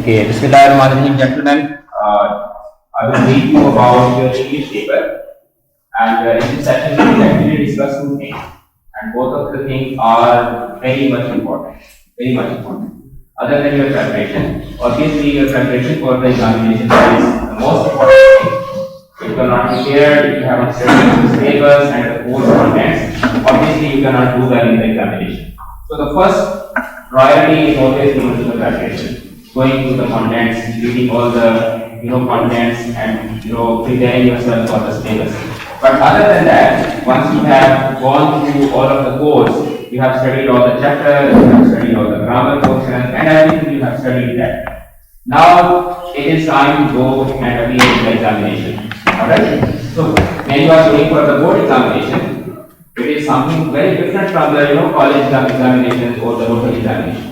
Okay, Bismillahirrahmanirrahim, gentlemen. I will read you about your English paper, and in this session we will actually discuss two things, and both of the things are very much important, very much important. Other than your preparation, obviously your preparation for the examination is the most important thing. If you are not prepared, if you haven't studied the syllabus and the course contents, obviously you cannot do well in the examination. So the first priority is always given to the preparation. Going through the contents, reading all the contents, and preparing yourself for the syllabus. But other than that, once you have gone through all of the course, you have studied all the chapters, you have studied all the grammar portions, and everything you have studied that. Now it is time to go and appear in the examination. Alright? So when you are going for the board examination, it is something very different from the college examinations or the local examinations.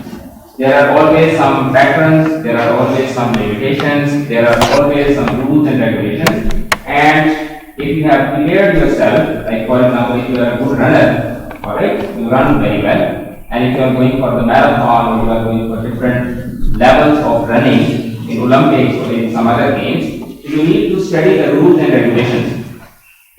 There are always some patterns, there are always some limitations, there are always some rules and regulations. And if you have prepared yourself, like for example, if you are a good runner, alright, you run very well. And if you are going for the marathon or you are going for different levels of running in Olympics or in some other games, you need to study the rules and regulations.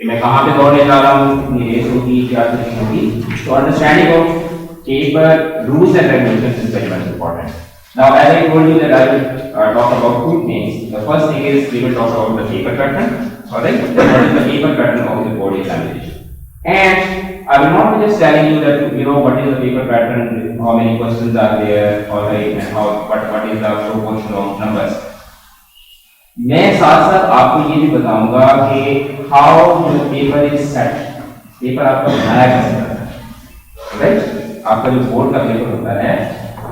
मैं कहाँ पे दौड़ने जा रहा हूँ, कितनी race होगी, क्या ट्रेनिंग होगी. So understanding of paper rules and regulations is very much important. Now, as I told you that I will talk about two things. The first thing is we will talk about the paper pattern. Alright, what is the paper pattern of the board examination? And I will not be just telling you that what is the paper pattern, how many questions are there, alright, and what is the proportion of numbers. मैं साथ साथ आपको ये भी बताऊंगा कि how the paper is set. Paper आपका बनाया कैसे जाता है, राइट? आपका जो बोर्ड का पेपर होता है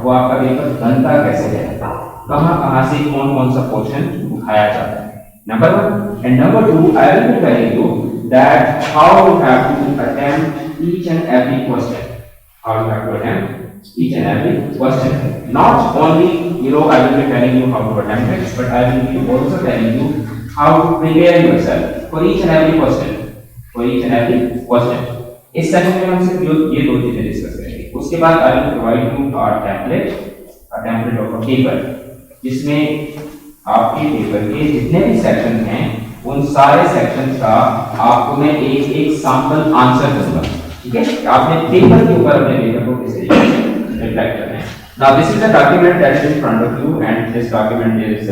वो आपका पेपर बनता कैसे है, कहाँ से कौन सा पोर्शन उठाया जाता है, number one. And number two, I will be telling you that how you have to attempt each and every question. How you have to attempt each and every question. Not only I will be telling you how to attempt it, but I will be also telling you how to prepare yourself for each and every question. For each and every question. इस session में हम सिर्फ ये दो चीजें discuss करेंगे. उसके बाद I will provide you a template of a paper, जिसमें आपके पेपर के जितने भी सेक्शन हैं उन सारे सेक्शन का आपको मैं एक सैंपल आंसर दूंगा. ठीक है, आपने पेपर के ऊपर अपने पेपर को किस तरीके से रिफ्लेक्ट करना है. Now this is a document that is in front of you, and this document is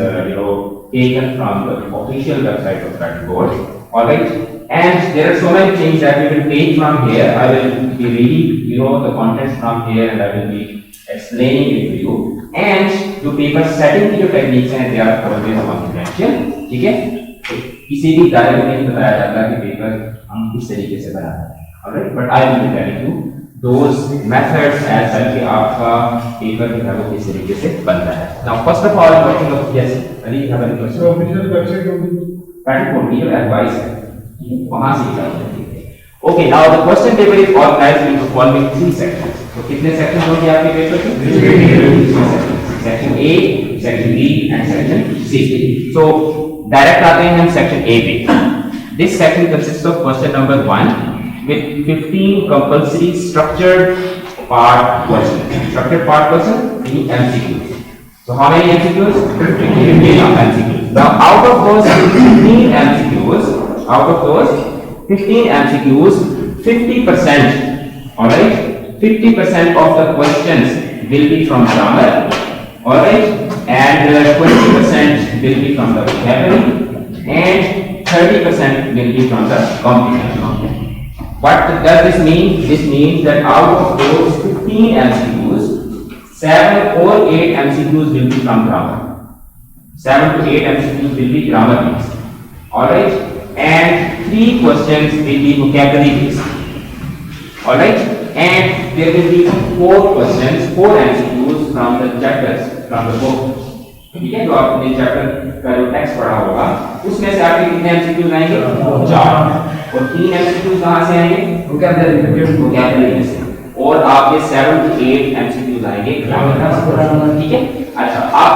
taken from the official website of Stratton Board. Alright, and there are so many things that we will take from here. I will be reading the contents from here, and I will be explaining it to you. And जो paper setting की जो techniques हैं they are always confidential. ठीक है, किसी भी दायरे में नहीं बताया जाता कि पेपर हम किस तरीके से बनाते हैं. Alright, but I will be telling you those methods as well कि आपका पेपर जो है वो किस तरीके से बनता है. Now first of all, talking of yes, Ali, have any question? So official website होगी. Pattern code की जो advice है वहाँ से निकाल सकते हैं. Okay, now the question paper is organized into following three sections. तो कितने sections होंगे आपके पेपर के? Section A, Section B, and Section C. So direct आते हैं हम Section A पे. This section consists of question number 1 with 15 compulsory structured part questions. Structured part questions mean MCQs. So how many MCQs? 15 MCQs. Now out of those 15 MCQs, 50%, alright, 50% of the questions will be from grammar, alright, and 20% will be from the vocabulary, and 30% will be from the comprehension. What does this mean? This means that out of those 15 MCQs, 7 or 8 MCQs will be from grammar. 7 to 8 MCQs will be grammar based. Alright? And 3 questions will be vocabulary based. Alright? And there will be 4 questions, 4 MCQs from the chapters, from the book. ठीक है, जो आपने chapter का जो text पढ़ा होगा उसमें से आपके कितने एमसीक्यूज आएंगे? 4. और 3 एमसीक्यूज कहाँ से आएंगे? वोकैबुलरी में से. और आपके 7 to 8 एमसीक्यूज आएंगे ग्रामर से. ठीक है, अच्छा, आप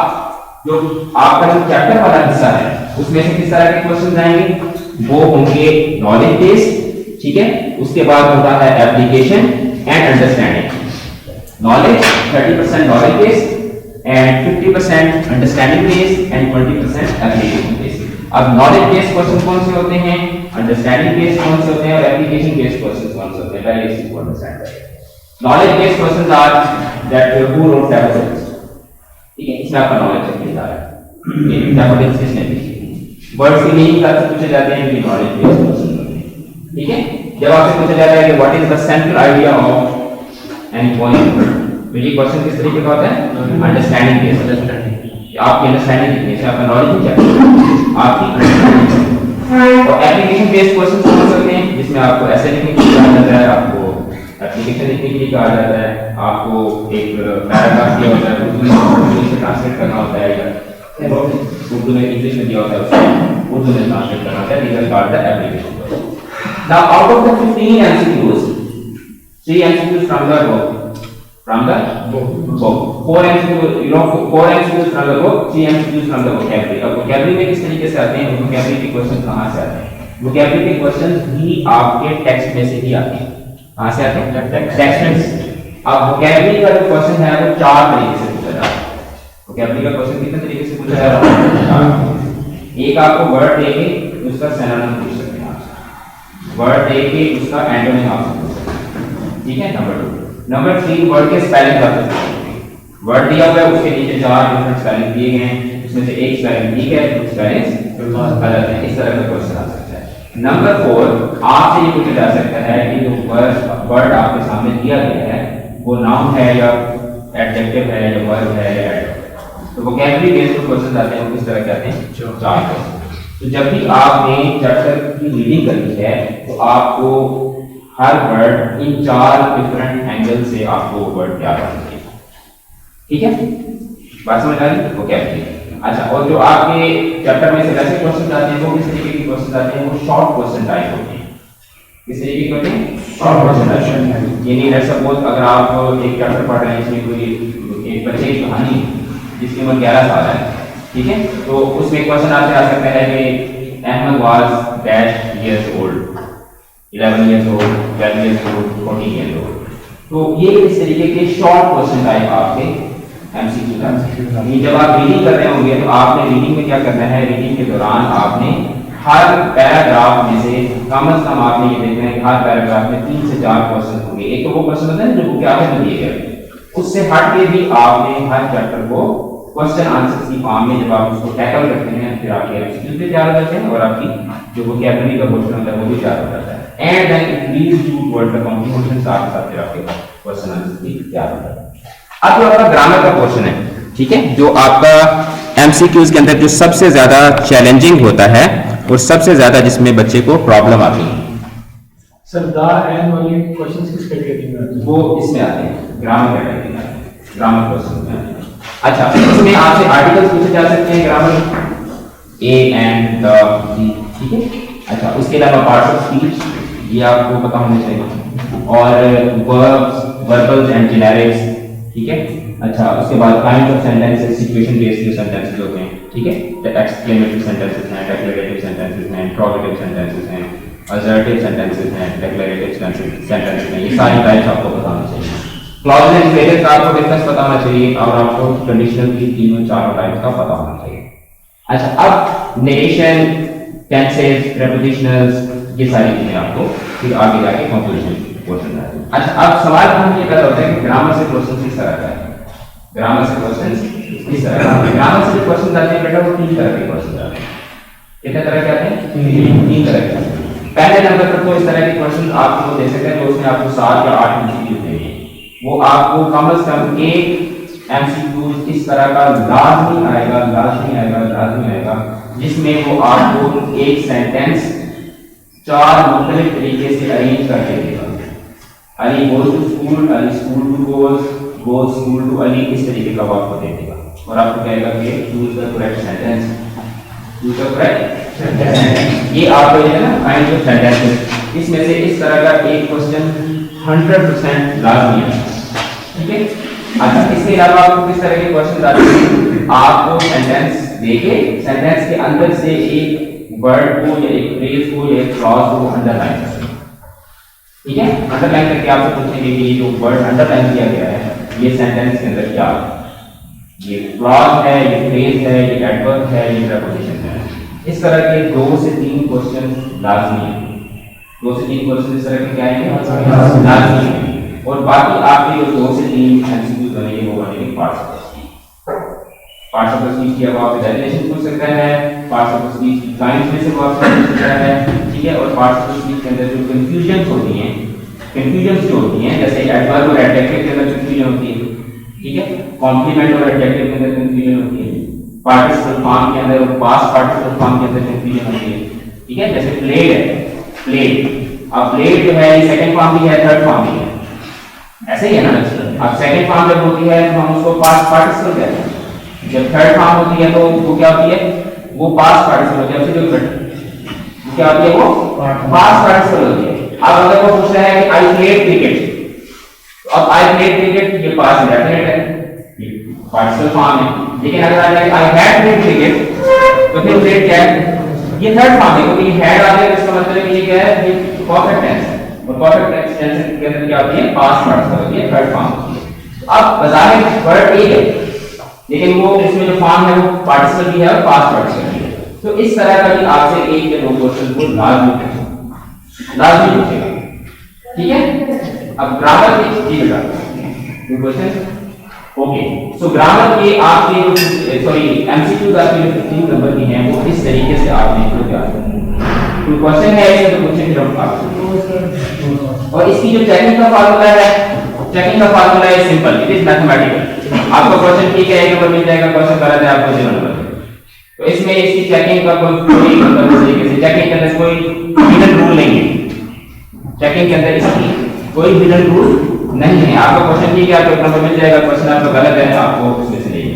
जो आपका जो चैप्टर वाला हिस्सा है उसमें से किस तरह के क्वेश्चंस आएंगे? वो होंगे नॉलेज बेस्ड. ठीक है, उसके बाद होता है application and understanding. Knowledge 30% knowledge based, and 50% understanding based and 20% application based. अब नॉलेज बेस्ड क्वेश्चन कौन से होते हैं, अंडरस्टैंडिंग बेस्ड कौन से होते हैं और एप्लीकेशन बेस्ड क्वेश्चन कौन से होते हैं, पहले इसको अंडरस्टैंड करें। Knowledge based questions are that who rote tablets, ठीक है, इसमें आपका नॉलेज चेक किया जा रहा है, ये टैबलेट्स किसने लिखी, वर्ड्स की मीनिंग का पूछे जाते हैं, ये नॉलेज बेस्ड क्वेश्चन होते हैं, ठीक है। जब आपसे पूछा जाता है कि what is the central idea of any point, तो ये क्वेश्चन किस तरीके का होता है, अंडरस्टैंडिंग बेस्ड, अंडरस्टैंडिंग, आपकी अंडरस्टैंडिंग कितनी है, आपका नॉलेज नहीं चाहिए, आपकी अंडरस्टैंडिंग। और एप्लीकेशन बेस्ड क्वेश्चन कौन से होते हैं, जिसमें आपको ऐसे लिखने के लिए कहा जाता है, आपको एप्लीकेशन लिखने के लिए कहा जाता है, आपको एक पैराग्राफ दिया होता है, इंग्लिश में ट्रांसलेट करना होता है, या उर्दू में इंग्लिश में दिया होता है, उसको उर्दू में ट्रांसलेट करना होता है, these are called the application questions. Now out of the 15 MCQs, 3 MCQs from the book, so 4 MCQs, you know, 4 MCQs from the book, 3 MCQs from the vocabulary। अब vocabulary में किस तरीके से आते हैं, vocabulary के क्वेश्चन कहाँ से आते हैं, vocabulary के क्वेश्चन भी आपके टेक्स्ट में से ही आते हैं, कहाँ से आते हैं, टेक्स्ट में से। अब vocabulary का जो क्वेश्चन है वो 4 तरीके से पूछा जाता है, vocabulary का क्वेश्चन कितने तरीके से पूछा जाता है, एक आपको वर्ड देके उसका सिनोनिम पूछ सकते हैं, वर्ड देके उसका एंटोनिम आप पूछ सकते हैं, ठीक है। नंबर 3 वर्ड के स्पेलिंग आप पूछ सकते हैं, वर्ड दिया हुआ है उसके नीचे 4 डिफरेंट स्पेलिंग दिए गए हैं, उसमें से एक स्पेलिंग ठीक है, कुछ स्पेलिंग गलत है, इस तरह का क्वेश्चन आ सकता है। नंबर 4 आपसे ये पूछा जा सकता है कि जो वर्ड आपके सामने दिया गया है वो नाउन है या एडजेक्टिव है या वर्ब है या एडवर्ब। तो वोकैबुलरी बेस्ड क्वेश्चन आते हैं, किस तरह के आते हैं, 4 क्वेश्चन। तो जब भी आपने चैप्टर की रीडिंग करनी है तो आपको हर वर्ड इन 4 डिफरेंट एंगल से आपको वर्ड याद रखना चाहिए, ठीक है, बात समझ आ रही है, वोकैबुलरी। अच्छा, और जो आपके चैप्टर में से वैसे क्वेश्चन आते हैं वो किस तरीके के क्वेश्चन आते हैं, वो शॉर्ट क्वेश्चन टाइप होते हैं, किस तरीके के होते हैं, शॉर्ट क्वेश्चन टाइप। यानी लेट्स सपोज अगर आप एक चैप्टर पढ़ रहे हैं इसमें कोई एक बच्चे की कहानी जिसकी उम्र 11 साल है, ठीक है, तो उसमें क्वेश्चन आपसे आ सकता है कि Ahmed was dash years old, 11 years old, 12 years old, 14 years old। तो ये इस तरीके के शॉर्ट क्वेश्चन टाइप आपके एमसीक्यू का। ये जब आप रीडिंग कर रहे होंगे तो आपने रीडिंग में क्या करना है, रीडिंग के दौरान आपने हर पैराग्राफ में से कम से कम आपने ये देखना है कि हर पैराग्राफ में 3 से 4 क्वेश्चन होंगे। एक तो वो क्वेश्चन होता है जो बुक में दिए गए, उससे हट के भी आपने हर चैप्टर को क्वेश्चन आंसर की फॉर्म में जब आप उसको टैकल करते हैं फिर आपके एमसीक्यू भी तैयार हो जाते हैं और आपकी जो वोकैबुलरी का पोर्शन होता है वो भी तैयार हो जाता है। And then increase to word का कॉम्प्लीमेंटेशन साथ साथ फिर आपके क्वेश्चन आंसर भी तैयार हो जाता है। अब जो आपका ग्रामर का पोर्शन है, ठीक है, जो आपका एमसीक्यूज के अंदर जो सबसे ज्यादा चैलेंजिंग होता है और सबसे ज्यादा जिसमें बच्चे को प्रॉब्लम आती है, सर द एंड वाले क्वेश्चंस किस कैटेगरी में आते हैं? वो इसमें आते हैं, ग्रामर कैटेगरी में आते हैं, ग्रामर क्वेश्चन में आते हैं। अच्छा, इसमें आपसे आर्टिकल्स पूछे जा सकते हैं ग्रामर, ए एंड द, ठीक है। अच्छा, उसके अलावा पार्ट्स ऑफ स्पीच ये आपको पता होना चाहिए, और वर्ब्स, वर्बल्स एंड जेनेरिक्स, ठीक है। अच्छा, उसके बाद kind of sentences, situation based जो सेंटेंसेस होते हैं, ठीक है, एक्सक्लेमेटरी सेंटेंसेस हैं, डिक्लेरेटिव सेंटेंसेस हैं, इंट्रोगेटिव सेंटेंसेस हैं, असर्टिव सेंटेंसेस हैं, डिक्लेरेटिव सेंटेंसेस हैं, ये सारी टाइप्स आपको पता होना चाहिए। क्लॉज एंड फ्रेजेस का आपको डिफरेंस पता होना चाहिए और आपको कंडीशनल की तीनों चारों टाइप्स का पता होना चाहिए। अच्छा, अब नेरेशन, टेंसेस, प्रीपोजिशनल्स, ये सारी चीजें आपको फिर आगे जाके कंक्लूजन पोर्शन आते हैं। अच्छा, अब सवाल हम ये पैदा होता है कि ग्रामर से क्वेश्चन किस तरह का है, ग्रामर से क्वेश्चन किस तरह का, ग्रामर से क्वेश्चन आते हैं बेटा वो 3 तरह के क्वेश्चन आते हैं। कितने तरह के आते हैं? 3 तरह के। पहले नंबर पर तो इस तरह के क्वेश्चन आपको दे सकते हैं तो उसमें आपको 7 या 8 एमसीक्यू देंगे, वो आपको कम से कम एक एमसीक्यू इस तरह का लाजमी आएगा जिसमें वो आपको एक सेंटेंस 4 मुख्तलिफ तरीके से अरेंज करके देगा। Ali goes to school, Ali school to goes school to Ali, इस तरीके का वो आपको दे देगा और आपको कहेगा कि choose the correct sentence, choose the correct sentence. ये आपको ये है ना काइंड ऑफ सेंटेंसेस, इसमें से इस तरह का एक क्वेश्चन 100% लाजमी है, ठीक है। अच्छा, इसके अलावा आपको किस तरह के क्वेश्चन आते हैं, आपको सेंटेंस देके सेंटेंस के अंदर से एक वर्ड को या एक फ्रेज को या एक क्लॉज को अंडरलाइन करना, ठीक है। अंडरलाइन करके आपसे पूछेंगे कि ये जो वर्ड अंडरलाइन किया गया है ये सेंटेंस के अंदर क्या है, ये क्लॉज है, ये फ्रेज है, ये एडवर्ब है, ये प्रपोजिशन है। इस तरह के 2 से 3 क्वेश्चन लाजमी है। 2 से 3 क्वेश्चन इस तरह के क्या आएंगे? लाजमी है। और बाकी आपके जो 2 से 3 एमसीक्यू बनेंगे वो बनेंगे parts of speech. Parts of speech की अब आप डेफिनेशन पूछ सकता है, पार्ट्स ऑफ स्पीच की काइंड्स में से वो आपसे पूछ सकता है, ठीक है। और पार्ट्स ऑफ स्पीच के अंदर जो कंफ्यूजन होती हैं, कंफ्यूजन जो होती हैं, जैसे एडवर्ब और एडजेक्टिव के अंदर कंफ्यूजन होती है, ठीक है। कॉम्प्लीमेंट और एडजेक्टिव के अंदर कंफ्यूजन होती है, पार्टिसिपल फॉर्म के अंदर और पास्ट पार्टिसिपल फॉर्म के अंदर कंफ्यूजन होती है, ठीक है। जैसे प्लेड है, प्लेड, अब प्लेड जो है ये सेकंड फॉर्म भी है, थर्ड फॉर्म भी है, ऐसे ही है ना। अब सेकंड फॉर्म जब होती है तो हम उसको पास्ट पार्टिसिपल कहते हैं, जब थर्ड फॉर्म होती है तो वो क्या होती है? वो पास्ट पार्टिसिपल होती है। अब जो क्या होती है? वो पास्ट पार्टिसिपल होती है। अब अगर वो पूछ रहा है कि आई प्लेड क्रिकेट, तो अब आई प्लेड क्रिकेट ये पास्ट इंडेफिनिट है, ये पार्टिसिपल फॉर्म है। लेकिन अगर आ जाए आई हैड प्लेड क्रिकेट तो फिर प्लेड क्या है? ये थर्ड फॉर्म है, क्योंकि ये हैड आ गया तो इसका मतलब है कि ये क्या है? ये परफेक्ट टेंस है। और परफेक्ट टेंस के अंदर क्या होती है? पास्ट पार्टिसिपल होती है, थर्ड फॉर्म होती है। अब बजाय वर्ड एक है, लेकिन वो इसमें जो फॉर्म है वो पार्टिसिपल भी है और पास्ट पार्टिसिपल भी है। तो इस तरह का भी आपसे 1 या 2 क्वेश्चन को लाजमी पूछेगा, ठीक है। अब ग्रामर के जी बेटा क्वेश्चन, ओके। सो ग्रामर के आपके सॉरी एमसीक्यूज आपके जो 15 नंबर की हैं वो इस तरीके से आपने इसको क्या तो क्वेश्चन है इसमें तो क्वेश्चन फिर हम आपसे, और इसकी जो चेकिंग का फार्मूला है, चेकिंग का फार्मूला है सिंपल, इट इज मैथमेटिकल। आपको क्वेश्चन ठीक है 1 नंबर मिल जाएगा, क्वेश्चन गलत है आपको 0 नंबर। तो इसमें इसकी चेकिंग का कोई मतलब तरीके से चेकिंग के अंदर कोई हिडन रूल नहीं है, चेकिंग के अंदर इसकी कोई हिडन रूल नहीं है। आपका क्वेश्चन ठीक है आपको 1 नंबर मिल जाएगा, क्वेश्चन आपका गलत है आपको उसमें से नहीं।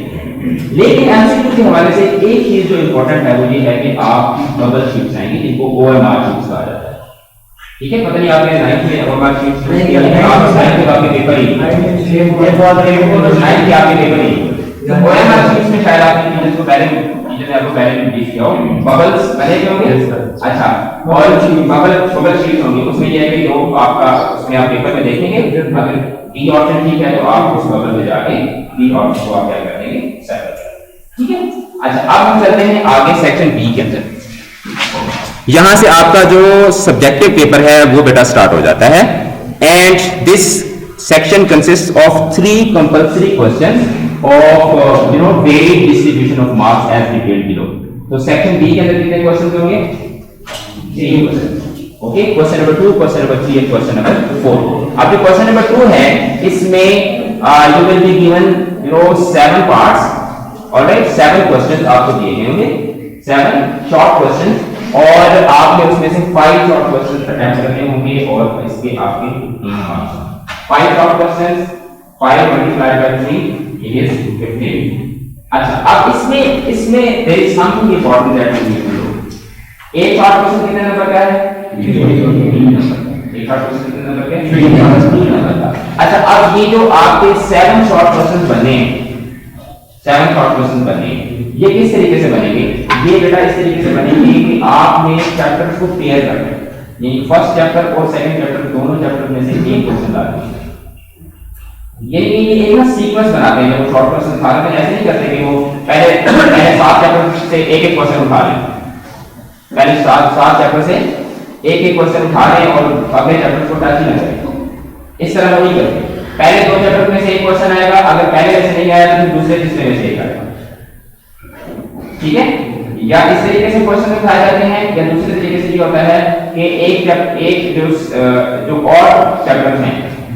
लेकिन एमसीक्यू के हवाले से एक चीज जो इंपॉर्टेंट है वो ये है कि आप बबल शीट्स आएंगी जिनको ओएमआर शीट्स कहा जाता है, ठीक है। पता नहीं आपने 9th में ओएमआर शीट्स नहीं किया, आप 9th में आपके पेपर ही ये बहुत है वो 9th के आपके पेपर ही ओएमआर शीट्स में शायद आपने जिसको पहले टीचर ने आपको पहले भी टीच किया हो, बबल्स बने होंगे। अच्छा, और बबल शीट्स होंगी, उसमें ये है कि जो आपका उसमें आप पेपर में देखेंगे, अगर डी ऑप्शन ठीक है तो आप उस बबल में जाके डी ऑप्शन को आप क्या कर देंगे? सेट, ठीक है। अच्छा, अब हम चलते हैं आगे सेक्शन बी के अंदर। यहां से आपका जो सब्जेक्टिव पेपर है वो बेटा स्टार्ट हो जाता है, and this section consist of 3 compulsory questions of varied distribution of marks as detailed below. तो सेक्शन बी के अंदर कितने क्वेश्चन होंगे? 3 question, okay. Question number 2, question number 3 and question number 4। अब जो क्वेश्चन नंबर 2 है इसमें you will be given 7 parts, alright. 7 questions आपको दिए गए होंगे, 7 शॉर्ट क्वेश्चंस, और आपने उसमें से 5 शॉर्ट क्वेश्चंस अटेम्प्ट करने होंगे और इसके आपके 3 marks. 5 short questions, 5 multiplied by 3 it is 15। अच्छा, अब इसमें there is something important that we need to know। एक शॉर्ट क्वेश्चन कितने नंबर का है? 3 नंबर। एक शॉर्ट क्वेश्चन कितने नंबर का है? 3 नंबर का। अच्छा, अब ये जो आपके 7 शॉर्ट क्वेश्चन बने हैं, 7 शॉर्ट क्वेश्चन बने, ये किस तरीके से बनेंगे? ये बेटा इस तरीके से बनेंगे कि आपने चैप्टर्स को पेयर करना है, यानी फर्स्ट चैप्टर और सेकंड चैप्टर दोनों चैप्टर में से एक क्वेश्चन लाना है। ये एक ना सीक्वेंस बनाते हैं, जब शॉर्ट क्वेश्चन उठा रहे हैं ऐसे नहीं करते कि वो पहले 7 चैप्टर से एक क्वेश्चन उठा लें, पहले 7 चैप्टर से एक क्वेश्चन उठा लें और अगले चैप्टर को टच ही ना करें। इस तरह वो नहीं करते, पहले 2 चैप्टर में से एक क्वेश्चन आएगा, अगर पहले में से नहीं आया तो फिर दूसरे तीसरे में से एक आएगा, ठीक है। या इस तरीके से क्वेश्चन उठाए जाते हैं, या दूसरे तरीके से ये होता है कि एक जो और चैप्टर हैं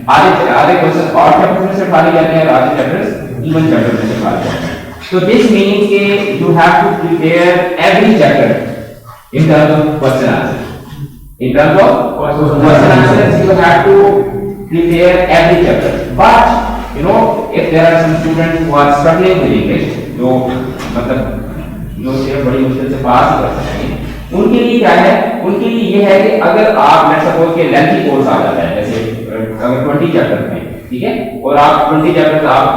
आधे क्वेश्चन और चैप्टर में से उठा लिए जाते हैं और आधे चैप्टर्स इवन चैप्टर में से उठा लिए जाते हैं। So this means कि you have to prepare every chapter in terms of question answer. In terms of question answers, you have to prepare every chapter. But if there are some students who are struggling with English, जो मतलब जो सिर्फ बड़ी मुश्किल से पास कर सकते हैं, उनके लिए क्या है? उनके लिए ये है कि अगर आप लेट्स सपोज के लेंथी कोर्स आ जाता है, जैसे अगर 20 चैप्टर में, ठीक है, और आप 20 चैप्टर आप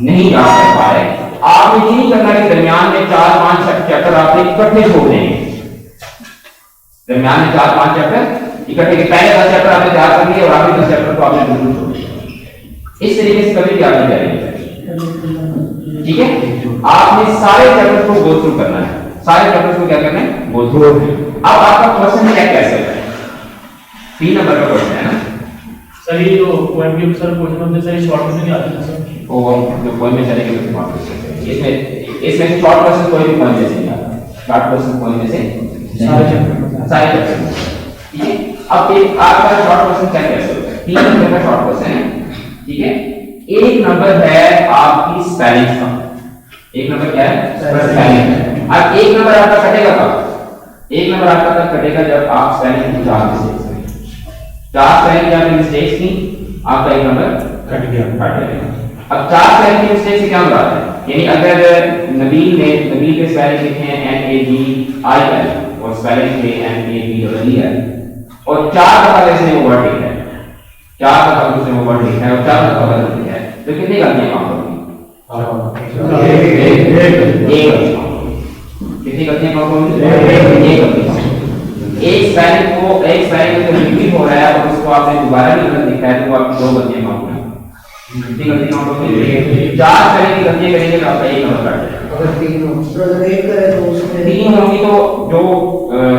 नहीं याद कर पा रहे, आपने ये नहीं करना कि दरमियान में 4-5 चैप्टर आपने इकट्ठे छोड़ देंगे। दरमियान में 4-5 चैप्टर इकट्ठे, पहले 10 चैप्टर आपने याद कर लिए और आखिरी 10 चैप्टर को आपने बिल्कुल छोड़ दिया। इस तरीके से कभी भी आप नहीं करेंगे। ठीक है, आपने सारे चैप्टर्स को गो थ्रू करना है, सारे चैप्टर्स को क्या करना है, गो थ्रू। अब आपका क्वेश्चन क्या कैसे है, 3 नंबर का क्वेश्चन है ना सर। ये जो पॉइंट के सर क्वेश्चन होते सर शॉर्ट में नहीं आते ना सर। वो जो पॉइंट में चले गए तो मार्क कर सकते हैं। इसमें शॉर्ट क्वेश्चन कोई भी पॉइंट जैसे नहीं आता, शॉर्ट क्वेश्चन पॉइंट में से सारे चैप्टर। ठीक है, अब एक आपका शॉर्ट क्वेश्चन क्या कैसे होता है, 3 नंबर का शॉर्ट क्वेश्चन है। ठीक है, एक नंबर है आपकी स्पेलिंग का, एक नंबर क्या है, स्पेलिंग। अब एक नंबर आपका कटेगा कब, एक नंबर आपका तब कटेगा जब आप स्पेलिंग की 4 मिस्टेक्स करें, 4 स्पेलिंग की आपने मिस्टेक्स की, आपका एक नंबर कट गया। अब 4 स्पेलिंग की मिस्टेक से क्या मुराद है, यानी अगर नबील के स्पेलिंग लिखे हैं NABIL और स्पेलिंग थे NABEL और 4 दफा इसने वो वर्ड लिखा है, 4 दफा उसने वो वर्ड लिखा है और 4 दफा गलत लिखा है, तो कितनी गलतियां काम होगी, कितनी गलतियां काम होगी, एक गलती। एक स्पेलिंग को रिपीट हो रहा है और उसको आपने दोबारा भी गलत लिखा है तो आपकी 2 गलतियां काम होगी, कितनी गलती काम होगी, 4 स्पेलिंग की गलतियां करेंगे तो आपका एक नंबर कट जाएगा। अगर 3 हो तो उसमें 3 होंगी तो जो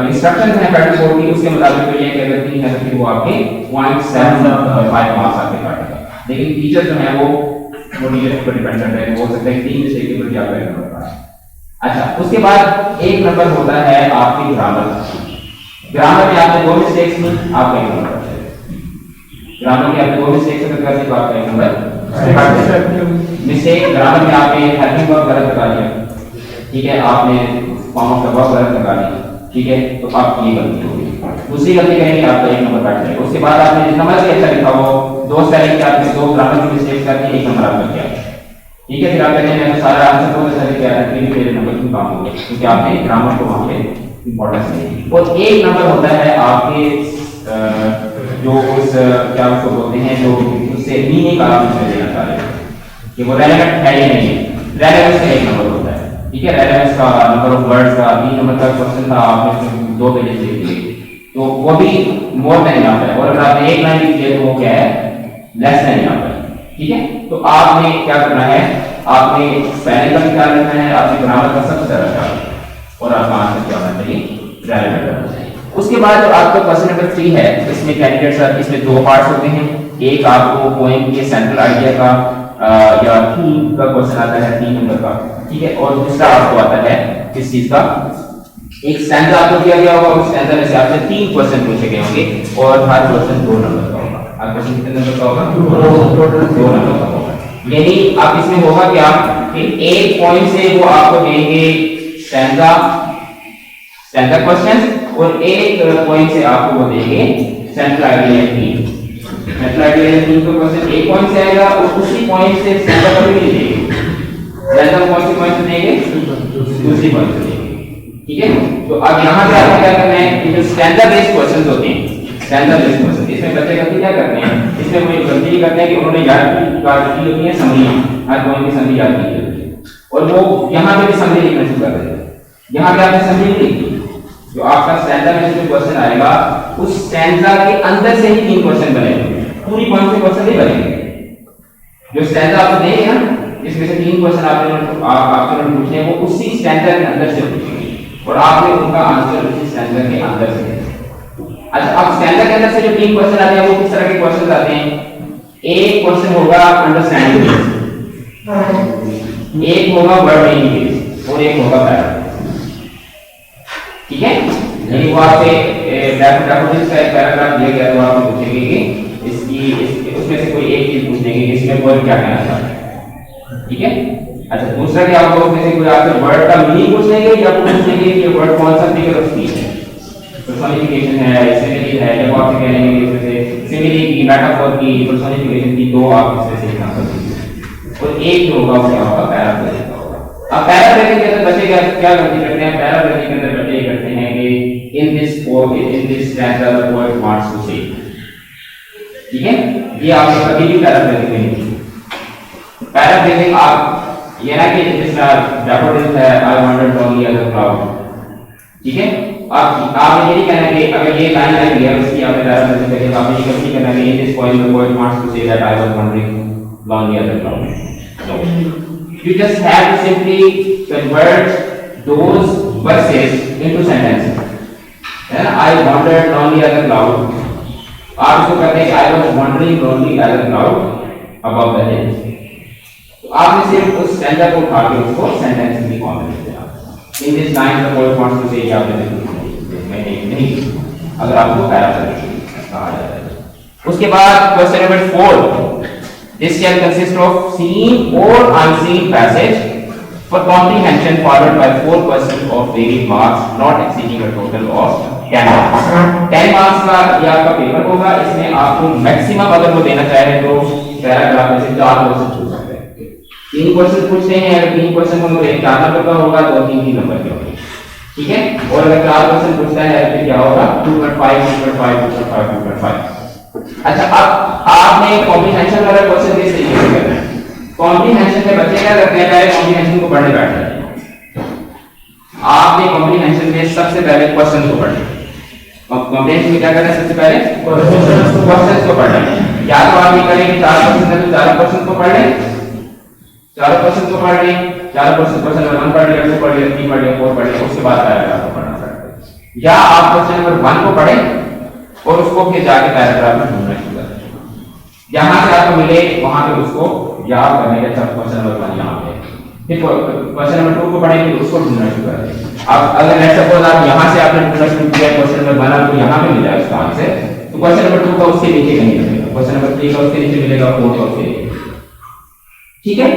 इंस्ट्रक्शंस हैं पैटर्न कोड की उसके मुताबिक तो ये कि अगर 3 है तो फिर वो आपके 0.75 मार्क्स आपके काटेगा, लेकिन टीचर जो है वो टीचर पर डिपेंड करता है, हो सकता है 3 मिस्टेक के ऊपर आपका एक नंबर पाए। अच्छा, उसके बाद एक नंबर होता है आपकी ग्रामर में आपने 2 मिस्टेक्स की, आपका एक नंबर कट जाएगा। ग्रामर में आपने 2 मिस्टेक्स से करके तो आपका एक नंबर कट जाएगा। मिस्टेक ग्रामर में आपने हेल्पिंग वर्ब गलत लगा दिया, ठीक है, आपने फॉर्म ऑफ द वर्ब गलत लगा दिया, ठीक है, तो आपकी ये गलती होगी। दूसरी गलती करेंगे आपका एक नंबर कट जाएगा। उसके बाद आपने जितना मर्जी अच्छा लिखा हो, 2 स्पेलिंग के आपने 2 ग्रामर की मिस्टेक्स करके एक नंबर आपका किया, ठीक है, फिर आप कहते हैं मैं सारा आंसर को ऐसा लिख के आया फिर मेरे नंबर क्यों काम हो गए, क्योंकि आपने ग्रामर को वहां पे इंपॉर्टेंस दी। और एक नंबर होता है आपके जो उस क्या उसको बोलते हैं जो उससे मीनिंग आप उसमें देना चाह रहे हैं कि वो रेलेवेंट है या नहीं है, रेलेवेंस का एक नंबर होता है, ठीक है, रेलेवेंस का नंबर ऑफ वर्ड्स का 3 नंबर का क्वेश्चन था, आपने 2 पेजेस लिख लिए तो वो भी मोर देन यहाँ पे, और अगर आपने एक लाइन लिख दिया तो वो क्या है, लेस देन यहाँ पे, ठीक है। तो आपने क्या करना है, आपने स्पेलिंग का भी ख्याल रखना है, आपने ग्रामर का सबसे ज्यादा ख्याल रखना है और आपका आंसर क्या होना चाहिए, रेलेवेंट होना चाहिए। उसके बाद जो आपका क्वेश्चन नंबर 3 है, इसमें कैंडिडेट्स आर इसमें 2 पार्ट्स होते हैं, एक आपको पोएम के सेंट्रल आइडिया का या थीम का क्वेश्चन आता है 3 नंबर का, ठीक है, और दूसरा आपको आता है किस चीज का, एक स्टैंजा आपको दिया गया होगा, उस स्टैंजा में से आपसे 3 क्वेश्चन पूछे गए होंगे और हर क्वेश्चन 2 नंबर का होगा। हर क्वेश्चन कितने नंबर का होगा, 2 नंबर का होगा। यानी आप इसमें होगा क्या कि एक पॉइंट से वो आपको देंगे स्टैंजा क्वेश्चन और एक पॉइंट से आपको वो देंगे central idea theme. Central idea theme का क्वेश्चन एक पॉइंट से आएगा और उसी पॉइंट से स्टैंजा कभी नहीं देंगे, स्टैंजा कौन सी पॉइंट से देंगे, दूसरी पॉइंट से देंगे, ठीक है। तो अब यहाँ पे आपको क्या करना है कि जो स्टैंजा बेस्ड क्वेश्चंस होते हैं, स्टैंजा बेस्ड क्वेश्चन, इसमें बच्चे गलती क्या करते हैं, इसमें कोई गलती करते हैं कि उन्होंने याद की होती है समरी, हर पॉइंट की समरी याद की होती है और वो यहाँ पे भी समरी लिखना शुरू कर देते हैं। यहाँ पे आपने समरी लिखी, जो आपका स्टैंजा में जो क्वेश्चन आएगा उस स्टैंजा के अंदर से ही 3 क्वेश्चन बनेंगे, पूरी पॉइंट से क्वेश्चन नहीं बनेंगे। जो स्टैंजा आपको देंगे ना, इसमें से 3 क्वेश्चन आपके पूछने हैं, वो उसी स्टैंजा के अंदर से पूछेंगे और आपने उनका आंसर उसी स्टैंजा के अंदर से देना। अच्छा, अब स्टैंजा के अंदर से जो 3 क्वेश्चन आते हैं वो किस तरह के क्वेश्चन आते हैं, एक क्वेश्चन होगा अंडरस्टैंडिंग बेस्ड, एक होगा वर्ड मीनिंग बेस्ड और एक होगा पैराग्राफ, ठीक है। यानी वो आपसे डैफोडिल्स का एक पैराग्राफ दिया गया तो आपको पूछेंगे कि इसकी उसमें से कोई एक चीज पूछ देंगे कि इसमें वर्ड क्या कहना चाहता है, ठीक है। अच्छा, दूसरा कि आपको उसमें से कोई आपसे वर्ड का मीनिंग पूछ लेंगे या पूछ लेंगे कि ये वर्ड कौन सा फिगर ऑफ स्पीच है, पर्सोनिफिकेशन है, सिमिली है, जब आपसे कहेंगे कि इसमें से सिमिली की, मेटाफोर की, पर्सोनिफिकेशन की 2 आप इसमें से एग्जांपल दीजिए और एक जो होगा वो क्या होगा, पैराफ्रेजिंग का होगा। अब पैराफ्रेजिंग के अंदर बच्चे क्या गलती करते हैं, पैराफ्रेजिंग के अंदर बच्चे ये करते हैं कि in this stanza the poet wants to say, ठीक है, ये आपने कभी भी पैराफ्रेजिंग नहीं की। पैराफ्रेजिंग आप ये ना कि जिस तरह डैफोडिल्स है, I wanted only as a cloud, ठीक है, आपने ये नहीं कहना कि अगर ये लाइन आई है उसकी आपने पैराफ्रेजिंग करके आपने ये कभी नहीं कहना कि in this poem the poet wants to say that I was wandering only as a cloud, No. You just have to simply convert those verses into sentences. Then I wandered lonely as a cloud. आप इसको कहते हैं I was wandering lonely as a cloud above the hills. तो आपने सिर्फ उस standard को उठा के उसको सेंटेंस में फॉर्म में दिया. In this line the poet wants to say या नहीं अगर आपको पैराफ्रेज कहा जाता है. उसके बाद question number 4. This shall consist of seen or unseen passage for comprehension followed by 4 questions of varied marks not exceeding a total of 10 marks. 10 marks का ये आपका पेपर होगा. इसमें आपको मैक्सिमम अगर वो देना चाहे तो पैराग्राफ में से 4 क्वेश्चन पूछ सकते हैं. 3 क्वेश्चन पूछते हैं. अगर 3 क्वेश्चन को 4 नंबर का होगा तो 3 नंबर के होंगे. ठीक है. और अगर 4 क्वेश्चन पूछता है तो क्या होगा 2.5 2.5 2.5 2.5. अच्छा, अब आपने कॉम्प्रिहेंशन वाला क्वेश्चन कैसे यूज करना है. कॉम्प्रिहेंशन के बच्चे क्या करते हैं, पहले कॉम्प्रिहेंशन को पढ़ने बैठ जाते हैं. आपने कॉम्प्रिहेंशन में सबसे पहले क्वेश्चन को पढ़ना है. कॉम्प्रिहेंशन में क्या करना है, सबसे पहले क्वेश्चन को पढ़ना है. या तो आप ये करें कि 4 क्वेश्चन है तो 4 क्वेश्चन को पढ़ लें, 4 क्वेश्चन को पढ़ लें. 4 क्वेश्चन नंबर 1 पढ़ लिया, 2 पढ़ लिया, 3 पढ़ लिया, 4 पढ़ लिया, उसके बाद पैराग्राफ को पढ़ना पड़ता है. या आप क्वेश्चन नंबर 1 को पढ़ें और उसको फिर जाके पैराग्राफ में ढूंढना शुरू करें. जहां से आपको मिले वहां पे उसको याद करने का. सब क्वेश्चन नंबर 1 यहां पे, फिर क्वेश्चन नंबर 2 को पढ़ेंगे तो उसको ढूंढना शुरू करें. अब अगर लेट्स सपोज आप यहां से आपने ढूंढना शुरू किया, क्वेश्चन नंबर 1 आपको यहां पे मिला उसका आंसर, तो क्वेश्चन नंबर 2 का उसके नीचे कहीं मिलेगा, क्वेश्चन नंबर 3 का उसके नीचे मिलेगा, 4 का उसके नीचे. ठीक है.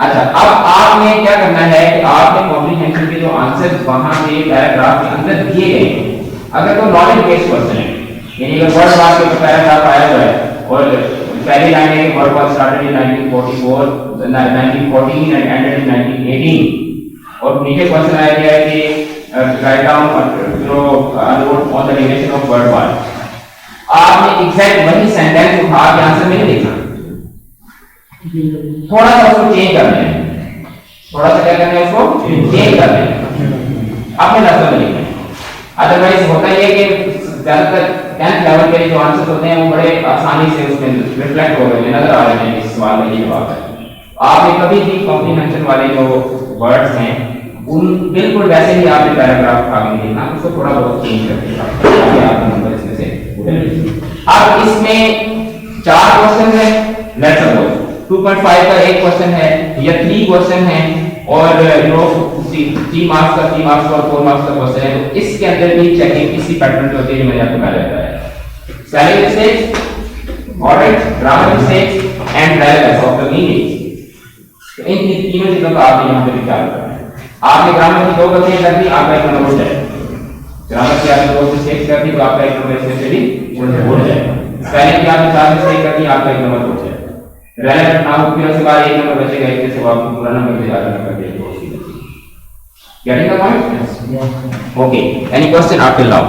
अच्छा, अब आपने क्या करना है कि आपने कॉम्प्रिहेंशन के जो आंसर वहां पे पैराग्राफ के अंदर दिए गए, अगर तो नॉलेज बेस्ड क्वेश्चन है, यानी अगर वर्ड मार्क के पैराग्राफ आया हुआ है और पहली लाइन है कि world was started in 1944 1914 and ended in 1918 और नीचे क्वेश्चन आया गया है कि write down note on the duration of world war. आपने एग्जैक्ट वही सेंटेंस उठा के आंसर में नहीं लिखना, थोड़ा सा उसको चेंज करना है. थोड़ा सा क्या करना है, उसको चेंज करना है, अपने लफ्ज़ों में लिखना है. अदरवाइज होता ही है कि ज्यादातर 10th लेवल के जो आंसर होते हैं वो बड़े आसानी से उसमें रिफ्लेक्ट हो रहे हैं, नजर आ रहे हैं इस सवाल में ये जवाब है. आपने कभी भी कॉम्प्रिहेंशन वाले जो वर्ड्स हैं उन बिल्कुल वैसे ही आपने पैराग्राफ आगे लिखना, उसको थोड़ा बहुत चेंज करके ताकि आपका नंबर इसमें से उठे. अब इसमें 4 क्वेश्चन है, लेट्स सपोज 2.5 का एक क्वेश्चन है या 3 क्वेश्चन है और 3 मार्क्स का 3 मार्क्स और 4 मार्क्स का क्वेश्चन है. तो इसके अंदर भी चेकिंग इसी पैटर्न पे होती है जो मैंने आपको पहले बताया. Spelling mistakes, audit, grammar mistakes and relevance of the meanings. तो इन तीनों चीजों का आपने यहां पे विचार करना है. आपने ग्रामर की 2 गलतियां कर दी, आपका 1 नंबर उठ जाएगा. ग्रामर की आपने 2 मिस्टेक्स कर दी तो आपका 1 नंबर इसमें से भी उठ जाएगा. स्पेलिंग की आपने 4 मिस्टेक कर दी, आपका 1 नंबर उठ जाएगा. रेलेवेंट ना हो फिर उसके बाद 1 नंबर बचेगा, इसके सिवा आपको पूरा नंबर पे ज्यादा नंबर दे दो. Getting the point? Yes. Yeah. Okay. Any question up till now?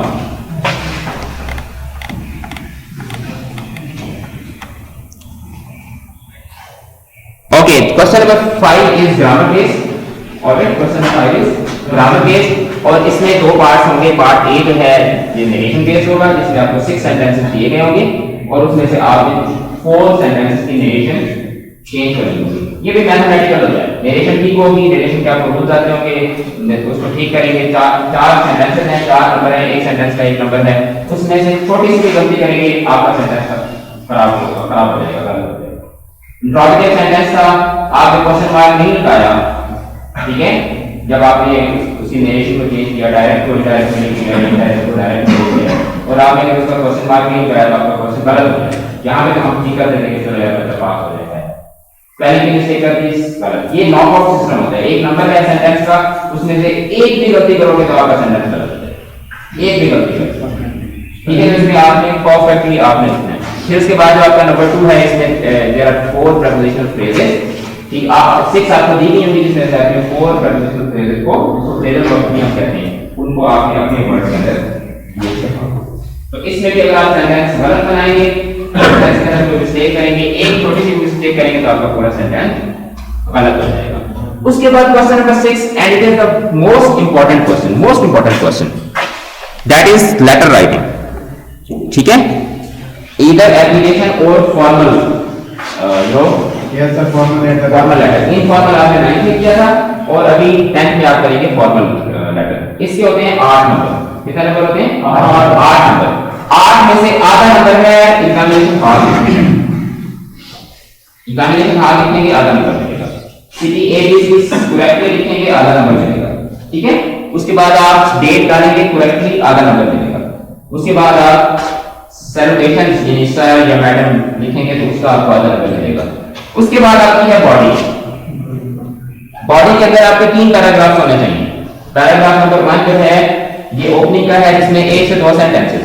Okay. Question number 5 is grammar based. Alright. Question number 5 is grammar based और इसमें 2 पार्ट्स होंगे. पार्ट A जो है ये नरेशन बेस्ड होगा जिसमें आपको 6 सेंटेंसेस दिए गए होंगे और उसमें से आपने 4 सेंटेंसेस की नरेशन चेंज करनी होगी. ये भी मैथमेटिकल हो जाए. नरेशन ठीक होगी, नरेशन के आपको भूल जाते होंगे, उसको ठीक करेंगे. 4 सेंटेंसेस हैं, 4 नंबर है, एक सेंटेंस का 1 नंबर है, उसमें से छोटी सी भी गलती करेंगे आपका सेंटेंस खराब हो जाएगा, गलत हो जाएगा. इंट्रोगेटिव सेंटेंस था, आपने क्वेश्चन मार्क नहीं लगाया, ठीक है, जब आपने उसी नरेशन को चेंज किया, डायरेक्ट को इनडायरेक्ट में किया, इनडायरेक्ट को डायरेक्ट में किया और आपने उसका क्वेश्चन मार्क नहीं लगाया तो आपका क्वेश्चन गलत हो जाएगा. यहां पे तो हम ठीक कर देंगे, चलो यार तो पास हो जाएगा. पहली मिस्टेक कर दी, गलत. ये नॉक आउट सिस्टम होता है. एक नंबर है सेंटेंस का, उसमें से एक भी गलती करोगे तो आपका सेंटेंस गलत हो जाएगा. एक भी गलती करोगे, ठीक है. इसमें आपने परफेक्टली आपने लिखना है. फिर उसके बाद जो आपका नंबर 2 है, इसमें देयर आर 4 प्रीपोजिशनल फ्रेजेस. ठीक, आप 6 आपको दी गई होंगी जिसमें से आपने 4 प्रीपोजिशनल फ्रेजेस को, जिसको फ्रेजल वर्ब हम कहते हैं, उनको आपने अपने वर्ड के अंदर यूज करना. तो इसमें भी अगर आप सेंटेंस गलत बनाएंगे, सेंटेंस के अंदर कोई मिस्टेक करेंगे, एक छोटी सी मिस्टेक करेंगे तो आपका पूरा सेंटेंस गलत हो जाएगा. उसके बाद question number 6 and it is the most important question, that is letter writing. ठीक है, ईदर एप्लीकेशन और formal yes sir formal letter formal letter, informal आपने 9th में किया था और अभी 10th में आप करेंगे फॉर्मल लेटर। इसके होते हैं 8 नंबर। कितने नंबर होते हैं? 8 नंबर। 8 में से आधा नंबर है एग्जामिनेशन हॉल। एग्जामिनेशन हॉल लिखेंगे आधा नंबर मिलेगा। सिटी एबीसी करेक्टली लिखेंगे आधा नंबर मिलेगा, ठीक है। उसके बाद आप डेट डालेंगे करेक्टली आधा नंबर मिलेगा। उसके बाद आप सैल्यूटेशन यानी सर या मैडम लिखेंगे तो उसका आपको आधा नंबर मिलेगा। उसके बाद आपकी है बॉडी। बॉडी के अंदर आपके 3 पैराग्राफ होने चाहिए। पैराग्राफ नंबर 1 जो है ये ओपनिंग का है जिसमें 1 से 2 सेंटेंसेस।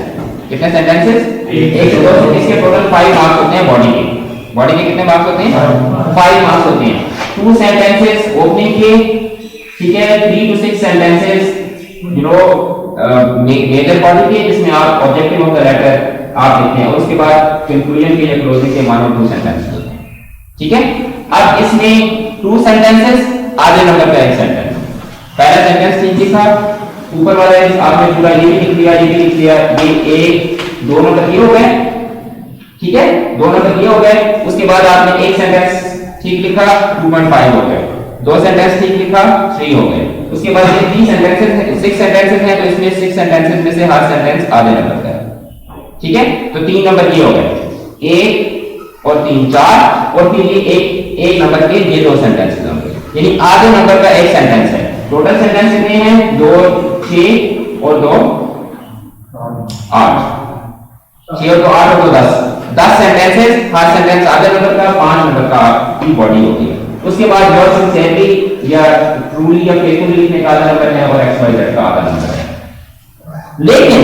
कितने सेंटेंसेस? 1 से 2। इसके टोटल 5 मार्क्स होते हैं बॉडी के। बॉडी के कितने मार्क्स होते हैं? 5 मार्क्स होते हैं। 2 सेंटेंसेस ओपनिंग के, ठीक है। 3 to 6 सेंटेंसेस मेजर बॉडी के जिसमें आप ऑब्जेक्टिव ऑफ द लेटर आप लिखते हैं और उसके बाद कंक्लूजन के या क्लोजिंग के 1 और 2 सेंटेंसेस होते हैं, ठीक है। अब इसमें 2 सेंटेंसेस आधे नंबर का एक सेंटेंस। पहला सेंटेंस ठीक लिखा, ऊपर वाला आपने पूरा ये भी लिख लिया, ये भी लिख लिया, ये 1 2 नंबर ये हो गए, ठीक है। 2 नंबर ये हो गए। उसके बाद आपने एक सेंटेंस ठीक लिखा 2.5 हो गए। 2 सेंटेंस ठीक लिखा 3 हो गए। उसके बाद ये 3 सेंटेंसेस हैं, 6 सेंटेंसेस हैं तो इसमें 6 सेंटेंसेस में से हर सेंटेंस आधे नंबर का है, ठीक है। तो 3 नंबर ये हो गए, 1 और 3 4 और फिर ये एक नंबर के ये 2 सेंटेंसेस होंगे, यानी आधे नंबर का एक सेंटेंस है। टोटल सेंटेंस कितने हैं? 2 6 और 2 8। 6 और 2 8 और 2 10 सेंटेंसेस। हर सेंटेंस आधे नंबर का, 5 नंबर का आपकी बॉडी होती है। उसके बाद योर सिंसियरली या ट्रूली या फेथफुली लिखने का आधा नंबर है और XYZ का आधा नंबर है। लेकिन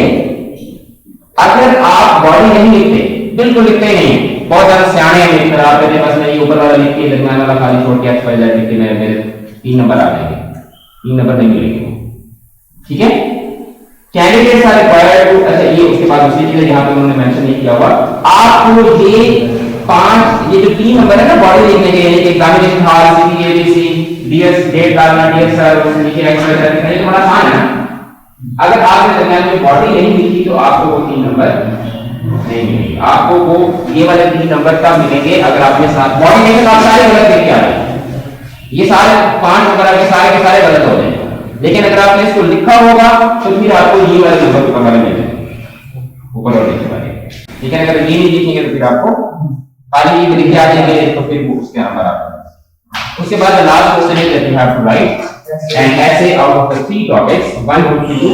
अगर आप बॉडी नहीं लिखते, बिल्कुल लिखते नहीं, बहुत ज्यादा सियाने हैं मेरी तरह, आप कहते बस मैं ये ऊपर वाला लिख के दरमियान वाला खाली छोड़ के XYZ लिख के मेरे 3 नंबर आ जाएंगे, 3 नंबर नहीं मिलेंगे, ठीक है। कैंडिडेट्स आर रिक्वायर्ड टू, अच्छा ये उसके बाद दूसरी चीज यहां पे उन्होंने मेंशन नहीं किया हुआ, आपको ये 5 ये जो 3 नंबर है ना बॉडी लिखने के, यानी कि examination hall, city ABC, DS date डालना, डीएस सर उसमें लिखे XYZ लिखना, ये तो बड़ा आसान है ना। अगर आपने दरमियान में बॉडी नहीं लिखी तो आपको वो 3 नंबर नहीं मिलेंगे। आपको वो ये वाले 3 नंबर का मिलेंगे अगर आपने साथ बॉडी नहीं तो आप सारे गलत लिख के आ रहे। ये सारे 5 नंबर आपके सारे के सारे गलत होते हैं, लेकिन अगर आपने इसको लिखा होगा तो फिर आपको ये वाले नंबर ऊपर वाले मिलेंगे, ऊपर और नीचे वाले, ठीक है। अगर ये नहीं लिखेंगे तो फिर आपको खाली ये लिख के आ जाएंगे तो फिर उसके नंबर आ जाएंगे। उसके बाद लास्ट क्वेश्चन है that you have to write an essay out of the 3 topics 150 to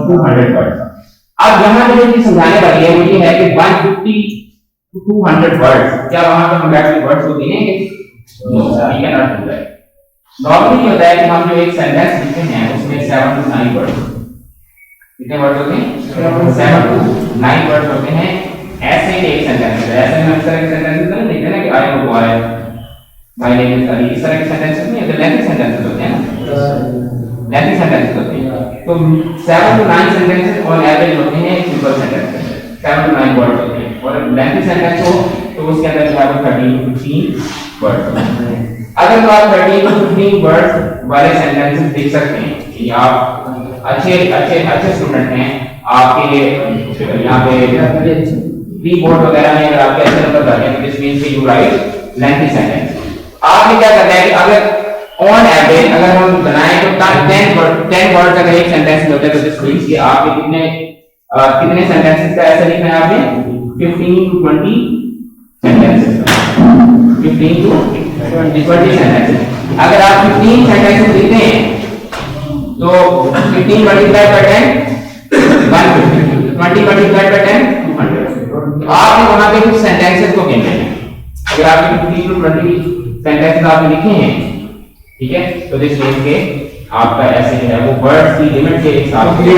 200 words. अब यहां पे जो चीज समझाने वाली है वो ये है कि 150 to 200 वर्ड्स, क्या वहां पे हम बैठ वर्ड्स को गिनेंगे? No, we can not do that. Normally होता है कि हम जो एक सेंटेंस लिखते हैं उसमें 7 to 9 वर्ड्स, कितने वर्ड्स होते हैं? 7 to 9 वर्ड्स होते हैं। ऐसे एक सेंटेंस है, ऐसे में अक्सर एक सेंटेंस नहीं लिखते ना कि I am a boy, my name is Ali, इस तरह के सेंटेंसेस नहीं होते, लेंथी सेंटेंसेस होते हैं ना, लेंथी सेंटेंसेस होते हैं। तो 7 to 9 सेंटेंसेस ऑन एवरेज होते हैं सिंपल सेंटेंसेस, 7 to 9 वर्ड्स होते हैं। और लेंथी सेंटेंस हो तो उसके अंदर जो है वो 13 to 15 वर्ड्स होते हैं। अगर तो आप 13 to 15 वर्ड्स वाले सेंटेंसेस लिख सकते हैं, कि आप अच्छे स्टूडेंट हैं, आपके यहाँ पे कीबोर्ड वगैरह में अगर आपके अच्छे नंबर आते हैं, दिस मींस कि यू राइट लेंथी सेंटेंस। आपने क्या करना है कि अगर ऑन एवरेज अगर हम बनाएं तो 10 वर्ड्स अगर एक सेंटेंस में होते हैं तो दिस मींस कि आपके कितने सेंटेंसेस का ऐसा लिखना है आपने? 15 to 20 सेंटेंसेस, 15 to 20 सेंटेंसेस। अगर आप 15 सेंटेंसेस लिखते हैं तो 15 मल्टीप्लाई बाय 10 150, 20 मल्टीप्लाई बाय 10 200। तो आपने वहां पे कुछ सेंटेंसेस को गिनना है। अगर आपने 15 to 20 सेंटेंसेस आपने लिखे हैं, ठीक है, तो दिस मींस के आपका ऐसे जो है वो वर्ड्स की लिमिट के हिसाब से